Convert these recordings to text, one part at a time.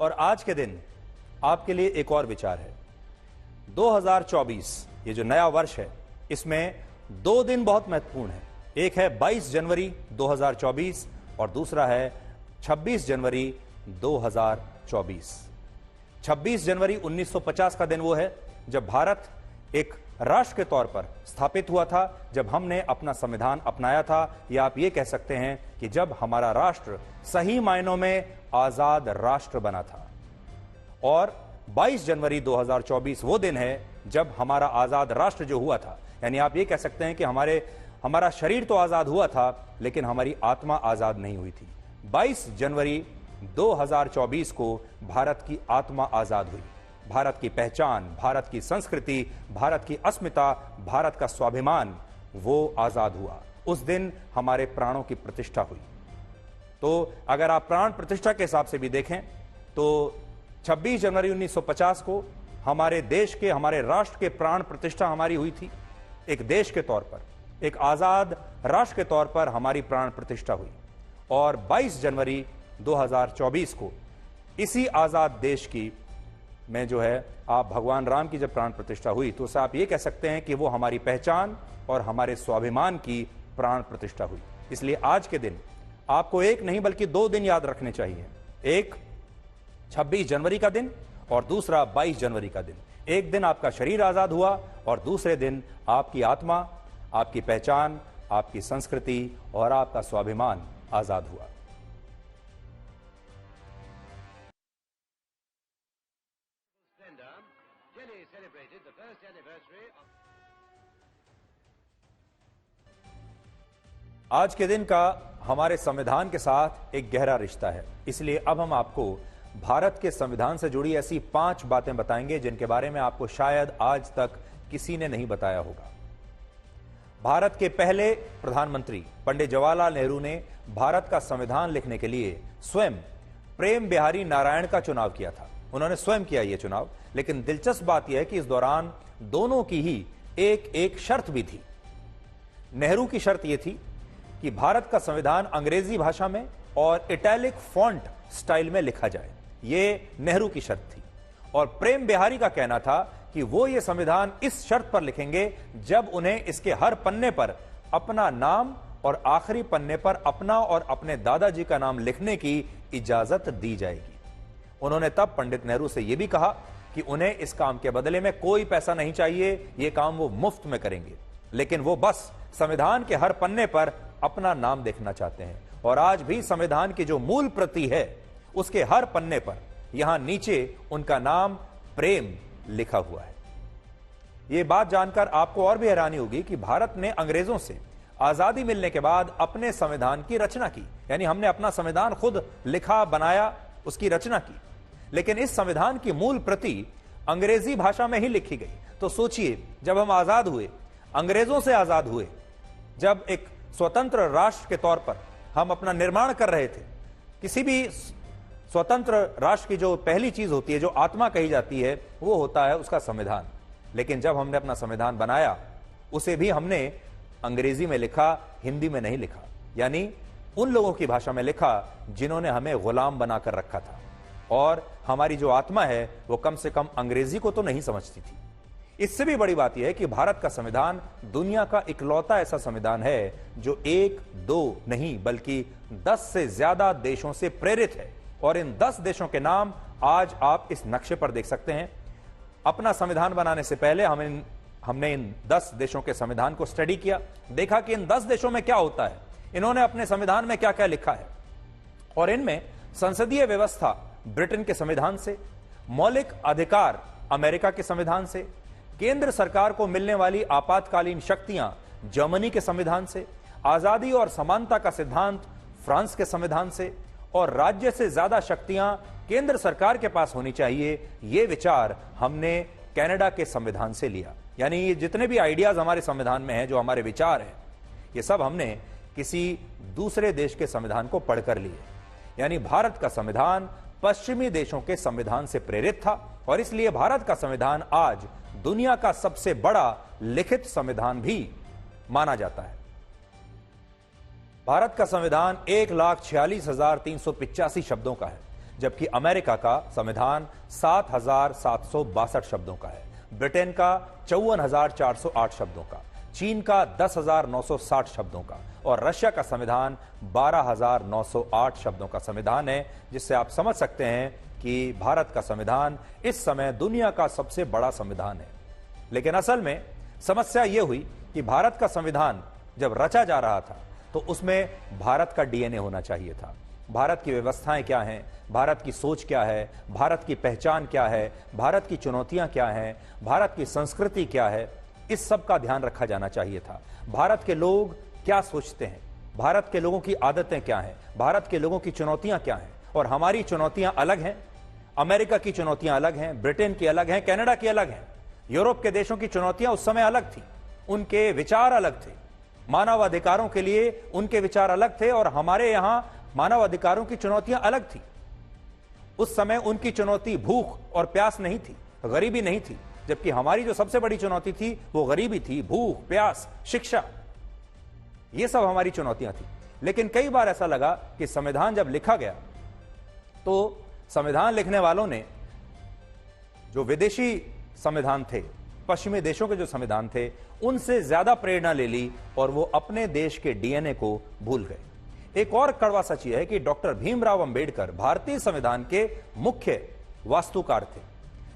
और आज के दिन आपके लिए एक और विचार है। 2024 ये जो नया वर्ष है, इसमें दो दिन बहुत महत्वपूर्ण है। एक है 22 जनवरी 2024 और दूसरा है 26 जनवरी 2024। 26 जनवरी 1950 का दिन वो है जब भारत एक राष्ट्र के तौर पर स्थापित हुआ था, जब हमने अपना संविधान अपनाया था, या आप ये कह सकते हैं कि जब हमारा राष्ट्र सही मायनों में आजाद राष्ट्र बना था। और 22 जनवरी 2024 वो दिन है जब हमारा आजाद राष्ट्र जो हुआ था, यानी आप ये कह सकते हैं कि हमारा शरीर तो आजाद हुआ था, लेकिन हमारी आत्मा आजाद नहीं हुई थी। 22 जनवरी 2024 को भारत की आत्मा आजाद हुई। भारत की पहचान, भारत की संस्कृति, भारत की अस्मिता, भारत का स्वाभिमान वो आजाद हुआ। उस दिन हमारे प्राणों की प्रतिष्ठा हुई। तो अगर आप प्राण प्रतिष्ठा के हिसाब से भी देखें तो 26 जनवरी 1950 को हमारे देश के, हमारे राष्ट्र के प्राण प्रतिष्ठा हमारी हुई थी। एक देश के तौर पर, एक आजाद राष्ट्र के तौर पर हमारी प्राण प्रतिष्ठा हुई। और 22 जनवरी 2024 को इसी आजाद देश की में जो है आप भगवान राम की जब प्राण प्रतिष्ठा हुई, तो उससे आप ये कह सकते हैं कि वो हमारी पहचान और हमारे स्वाभिमान की प्राण प्रतिष्ठा हुई। इसलिए आज के दिन आपको एक नहीं बल्कि दो दिन याद रखने चाहिए। एक 26 जनवरी का दिन और दूसरा 22 जनवरी का दिन। एक दिन आपका शरीर आजाद हुआ और दूसरे दिन आपकी आत्मा, आपकी पहचान, आपकी संस्कृति और आपका स्वाभिमान आजाद हुआ। आज के दिन का हमारे संविधान के साथ एक गहरा रिश्ता है। इसलिए अब हम आपको भारत के संविधान से जुड़ी ऐसी 5 बातें बताएंगे जिनके बारे में आपको शायद आज तक किसी ने नहीं बताया होगा। भारत के पहले प्रधानमंत्री पंडित जवाहरलाल नेहरू ने भारत का संविधान लिखने के लिए स्वयं प्रेम बिहारी नारायण का चुनाव किया था। उन्होंने स्वयं किया यह चुनाव। लेकिन दिलचस्प बात यह है कि इस दौरान दोनों की ही एक शर्त भी थी। नेहरू की शर्त यह थी कि भारत का संविधान अंग्रेजी भाषा में और इटैलिक फॉन्ट स्टाइल में लिखा जाए। यह नेहरू की शर्त थी। और प्रेम बिहारी का कहना था कि वो ये संविधान इस शर्त पर लिखेंगे जब उन्हें इसके हर पन्ने पर अपना नाम और आखिरी पन्ने पर अपना और अपने दादाजी का नाम लिखने की इजाजत दी जाएगी। उन्होंने तब पंडित नेहरू से यह भी कहा कि उन्हें इस काम के बदले में कोई पैसा नहीं चाहिए, यह काम वो मुफ्त में करेंगे, लेकिन वो बस संविधान के हर पन्ने पर अपना नाम देखना चाहते हैं। और आज भी संविधान की जो मूल प्रति है उसके हर पन्ने पर यहां नीचे उनका नाम प्रेम लिखा हुआ है। यह बात जानकर आपको और भी हैरानी होगी कि भारत ने अंग्रेजों से आजादी मिलने के बाद अपने संविधान की रचना की, यानी हमने अपना संविधान खुद लिखा, बनाया, उसकी रचना की। लेकिन इस संविधान की मूल प्रति अंग्रेजी भाषा में ही लिखी गई। तो सोचिए, जब हम आजाद हुए, अंग्रेजों से आजाद हुए, जब एक स्वतंत्र राष्ट्र के तौर पर हम अपना निर्माण कर रहे थे, किसी भी स्वतंत्र राष्ट्र की जो पहली चीज होती है, जो आत्मा कही जाती है, वो होता है उसका संविधान। लेकिन जब हमने अपना संविधान बनाया, उसे भी हमने अंग्रेजी में लिखा, हिंदी में नहीं लिखा, यानी उन लोगों की भाषा में लिखा जिन्होंने हमें गुलाम बनाकर रखा था। और हमारी जो आत्मा है वो कम से कम अंग्रेजी को तो नहीं समझती थी। इससे भी बड़ी बात यह है कि भारत का संविधान दुनिया का इकलौता ऐसा संविधान है जो 1-2 नहीं बल्कि 10 से ज्यादा देशों से प्रेरित है। और इन 10 देशों के नाम आज आप इस नक्शे पर देख सकते हैं। अपना संविधान बनाने से पहले हमने इन 10 देशों के संविधान को स्टडी किया, देखा कि इन 10 देशों में क्या होता है, इन्होंने अपने संविधान में क्या क्या लिखा है। और इनमें संसदीय व्यवस्था ब्रिटेन के संविधान से, मौलिक अधिकार अमेरिका के संविधान से, केंद्र सरकार को मिलने वाली आपातकालीन शक्तियां जर्मनी के संविधान से, आजादी और समानता का सिद्धांत फ्रांस के संविधान से, और राज्य से ज्यादा शक्तियां केंद्र सरकार के पास होनी चाहिए, ये विचार हमने कनाडा के संविधान से लिया। यानी ये जितने भी आइडियाज हमारे संविधान में हैं, जो हमारे विचार हैं, ये सब हमने किसी दूसरे देश के संविधान को पढ़कर लिए। यानी भारत का संविधान पश्चिमी देशों के संविधान से प्रेरित था और इसलिए भारत का संविधान आज दुनिया का सबसे बड़ा लिखित संविधान भी माना जाता है। भारत का संविधान 1,46,385 शब्दों का है, जबकि अमेरिका का संविधान 7,762 शब्दों का है, ब्रिटेन का 54,408 शब्दों का, चीन का 10,960 शब्दों का और रशिया का संविधान 12,908 शब्दों का संविधान है, जिससे आप समझ सकते हैं कि भारत का संविधान इस समय दुनिया का सबसे बड़ा संविधान है। लेकिन असल में समस्या यह हुई कि भारत का संविधान जब रचा जा रहा था तो उसमें भारत का डीएनए होना चाहिए था। भारत की व्यवस्थाएं क्या हैं, भारत की सोच क्या है, भारत की पहचान क्या है, भारत की चुनौतियां क्या हैं, भारत की संस्कृति क्या है, इस सब का ध्यान रखा जाना चाहिए था। भारत के लोग क्या सोचते हैं, भारत के लोगों की आदतें क्या हैं, भारत के लोगों की चुनौतियां क्या हैं, और हमारी चुनौतियां अलग हैं। अमेरिका की चुनौतियां अलग हैं, ब्रिटेन की अलग हैं, कनाडा की अलग हैं। यूरोप के देशों की चुनौतियां उस समय अलग थी, उनके विचार अलग थे, मानवाधिकारों के लिए उनके विचार अलग थे और हमारे यहां मानवाधिकारों की चुनौतियां अलग थी। उस समय उनकी चुनौती भूख और प्यास नहीं थी, गरीबी नहीं थी, जबकि हमारी जो सबसे बड़ी चुनौती थी वो गरीबी थी, भूख, प्यास, शिक्षा, ये सब हमारी चुनौतियां थी। लेकिन कई बार ऐसा लगा कि संविधान जब लिखा गया तो संविधान लिखने वालों ने जो विदेशी संविधान थे, पश्चिमी देशों के जो संविधान थे, उनसे ज्यादा प्रेरणा ले ली और वो अपने देश के डीएनए को भूल गए। एक और कड़वा सच यह है कि डॉक्टर भीमराव अंबेडकर भारतीय संविधान के मुख्य वास्तुकार थे,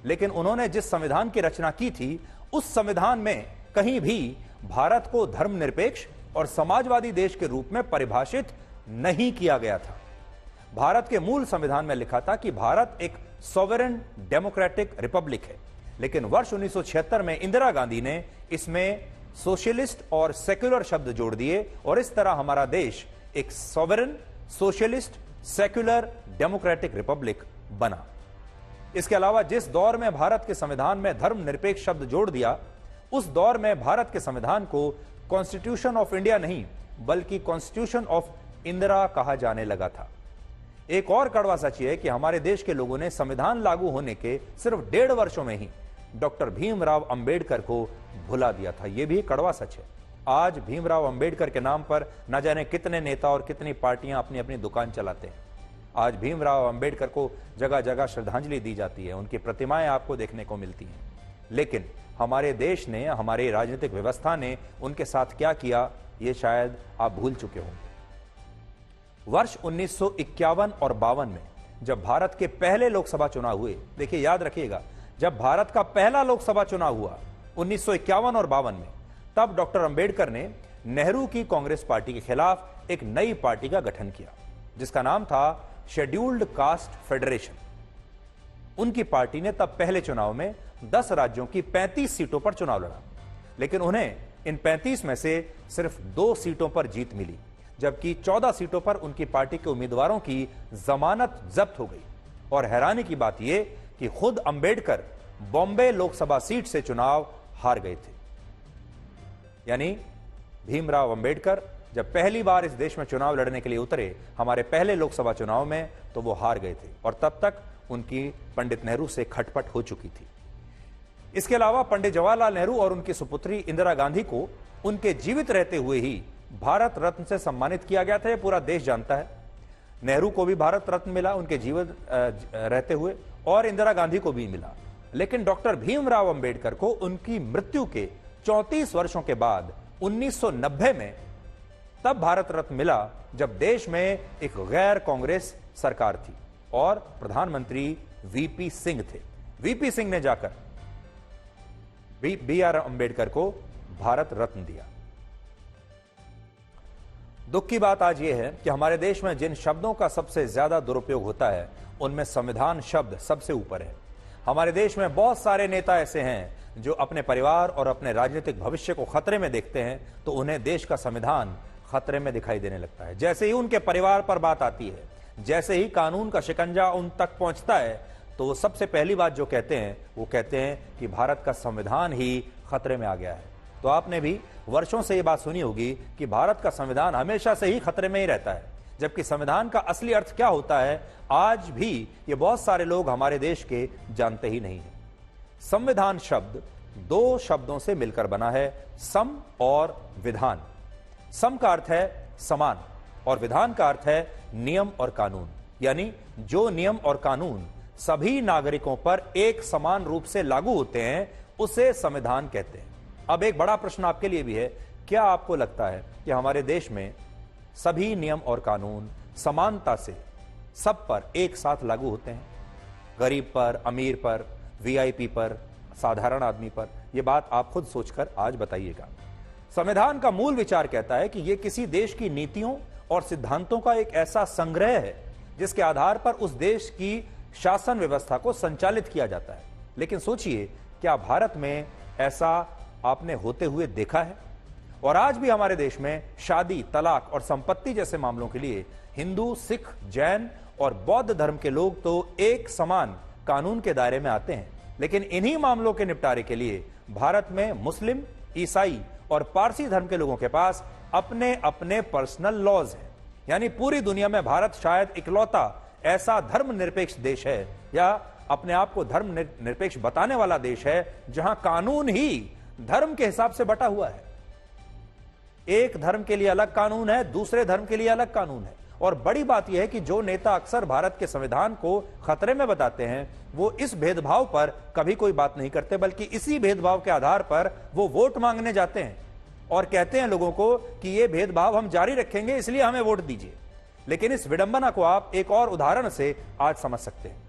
लेकिन उन्होंने जिस संविधान की रचना की थी उस संविधान में कहीं भी भारत को धर्मनिरपेक्ष और समाजवादी देश के रूप में परिभाषित नहीं किया गया था। भारत के मूल संविधान में लिखा था कि भारत एक सॉवरेन डेमोक्रेटिक रिपब्लिक है, लेकिन वर्ष 1976 में इंदिरा गांधी ने इसमें सोशलिस्ट और सेक्युलर शब्द जोड़ दिए और इस तरह हमारा देश एक sovereign, socialist, secular, democratic Republic बना। इसके अलावा जिस दौर में भारत के संविधान में धर्मनिरपेक्ष शब्द जोड़ दिया, उस दौर में भारत के संविधान को कॉन्स्टिट्यूशन ऑफ इंडिया नहीं बल्कि कॉन्स्टिट्यूशन ऑफ इंदिरा कहा जाने लगा था। एक और कड़वा सच है कि हमारे देश के लोगों ने संविधान लागू होने के सिर्फ 1.5 वर्षों में ही डॉक्टर भीमराव अंबेडकर को भुला दिया था। यह भी कड़वा सच है। आज भीमराव अंबेडकर के नाम पर न जाने कितने नेता और कितनी पार्टियां अपनी अपनी दुकान चलाते हैं। आज भीमराव अंबेडकर को जगह जगह श्रद्धांजलि दी जाती है, उनकी प्रतिमाएं आपको देखने को मिलती हैं, लेकिन हमारे देश ने, हमारी राजनीतिक व्यवस्था ने उनके साथ क्या किया, ये शायद आप भूल चुके होंगे। वर्ष 1951 और 52 में जब भारत के पहले लोकसभा चुनाव हुए, देखिए याद रखिएगा, जब भारत का पहला लोकसभा चुनाव हुआ 1951 और 52 में, तब डॉक्टर अंबेडकर ने नेहरू की कांग्रेस पार्टी के खिलाफ एक नई पार्टी का गठन किया जिसका नाम था शेड्यूल्ड कास्ट फेडरेशन। उनकी पार्टी ने तब पहले चुनाव में 10 राज्यों की 35 सीटों पर चुनाव लड़ा, लेकिन उन्हें इन 35 में से सिर्फ 2 सीटों पर जीत मिली, जबकि 14 सीटों पर उनकी पार्टी के उम्मीदवारों की जमानत जब्त हो गई। और हैरानी की बात यह कि खुद अंबेडकर बॉम्बे लोकसभा सीट से चुनाव हार गए थे। यानी भीमराव अंबेडकर जब पहली बार इस देश में चुनाव लड़ने के लिए उतरे हमारे पहले लोकसभा चुनाव में, तो वो हार गए थे और तब तक उनकी पंडित नेहरू से खटपट हो चुकी थी। इसके अलावा पंडित जवाहरलाल नेहरू और उनकी सुपुत्री इंदिरा गांधी को उनके जीवित रहते हुए ही भारत रत्न से सम्मानित किया गया था, यह पूरा देश जानता है। नेहरू को भी भारत रत्न मिला उनके जीवित रहते हुए और इंदिरा गांधी को भी मिला, लेकिन डॉक्टर भीमराव अंबेडकर को उनकी मृत्यु के 34 वर्षों के बाद 1990 में तब भारत रत्न मिला जब देश में एक गैर कांग्रेस सरकार थी और प्रधानमंत्री वीपी सिंह थे। वीपी सिंह ने जाकर बी.आर. अंबेडकर को भारत रत्न दिया। दुख की बात आज यह है कि हमारे देश में जिन शब्दों का सबसे ज्यादा दुरुपयोग होता है उनमें संविधान शब्द सबसे ऊपर है। हमारे देश में बहुत सारे नेता ऐसे हैं जो अपने परिवार और अपने राजनीतिक भविष्य को खतरे में देखते हैं तो उन्हें देश का संविधान खतरे में दिखाई देने लगता है। जैसे ही उनके परिवार पर बात आती है, जैसे ही कानून का शिकंजा उन तक पहुंचता है, तो वो सबसे पहली बात जो कहते हैं वो कहते हैं कि भारत का संविधान ही खतरे में आ गया है। तो आपने भी वर्षों से ये बात सुनी होगी कि भारत का संविधान हमेशा से ही खतरे में ही रहता है, जबकि संविधान का असली अर्थ क्या होता है आज भी ये बहुत सारे लोग हमारे देश के जानते ही नहीं है। संविधान शब्द 2 शब्दों से मिलकर बना है, सम और विधान। सम का अर्थ है समान और विधान का अर्थ है नियम और कानून। यानी जो नियम और कानून सभी नागरिकों पर एक समान रूप से लागू होते हैं उसे संविधान कहते हैं। अब एक बड़ा प्रश्न आपके लिए भी है, क्या आपको लगता है कि हमारे देश में सभी नियम और कानून समानता से सब पर एक साथ लागू होते हैं? गरीब पर, अमीर पर, वीआईपी पर, साधारण आदमी पर? यह बात आप खुद सोचकर आज बताइएगा। संविधान का मूल विचार कहता है कि यह किसी देश की नीतियों और सिद्धांतों का एक ऐसा संग्रह है जिसके आधार पर उस देश की शासन व्यवस्था को संचालित किया जाता है। लेकिन सोचिए, क्या भारत में ऐसा आपने होते हुए देखा है? और आज भी हमारे देश में शादी, तलाक और संपत्ति जैसे मामलों के लिए हिंदू, सिख, जैन और बौद्ध धर्म के लोग तो एक समान कानून के दायरे में आते हैं, लेकिन इन्हीं मामलों के निपटारे के लिए भारत में मुस्लिम, ईसाई और पारसी धर्म के लोगों के पास अपने अपने पर्सनल लॉज हैं। यानी पूरी दुनिया में भारत शायद इकलौता ऐसा धर्मनिरपेक्ष देश है, या अपने आप को धर्म निरपेक्ष बताने वाला देश है, जहां कानून ही धर्म के हिसाब से बटा हुआ है। एक धर्म के लिए अलग कानून है, दूसरे धर्म के लिए अलग कानून है। और बड़ी बात यह है कि जो नेता अक्सर भारत के संविधान को खतरे में बताते हैं, वो इस भेदभाव पर कभी कोई बात नहीं करते, बल्कि इसी भेदभाव के आधार पर वो वोट मांगने जाते हैं और कहते हैं लोगों को कि ये भेदभाव हम जारी रखेंगे, इसलिए हमें वोट दीजिए। लेकिन इस विडंबना को आप एक और उदाहरण से आज समझ सकते हैं।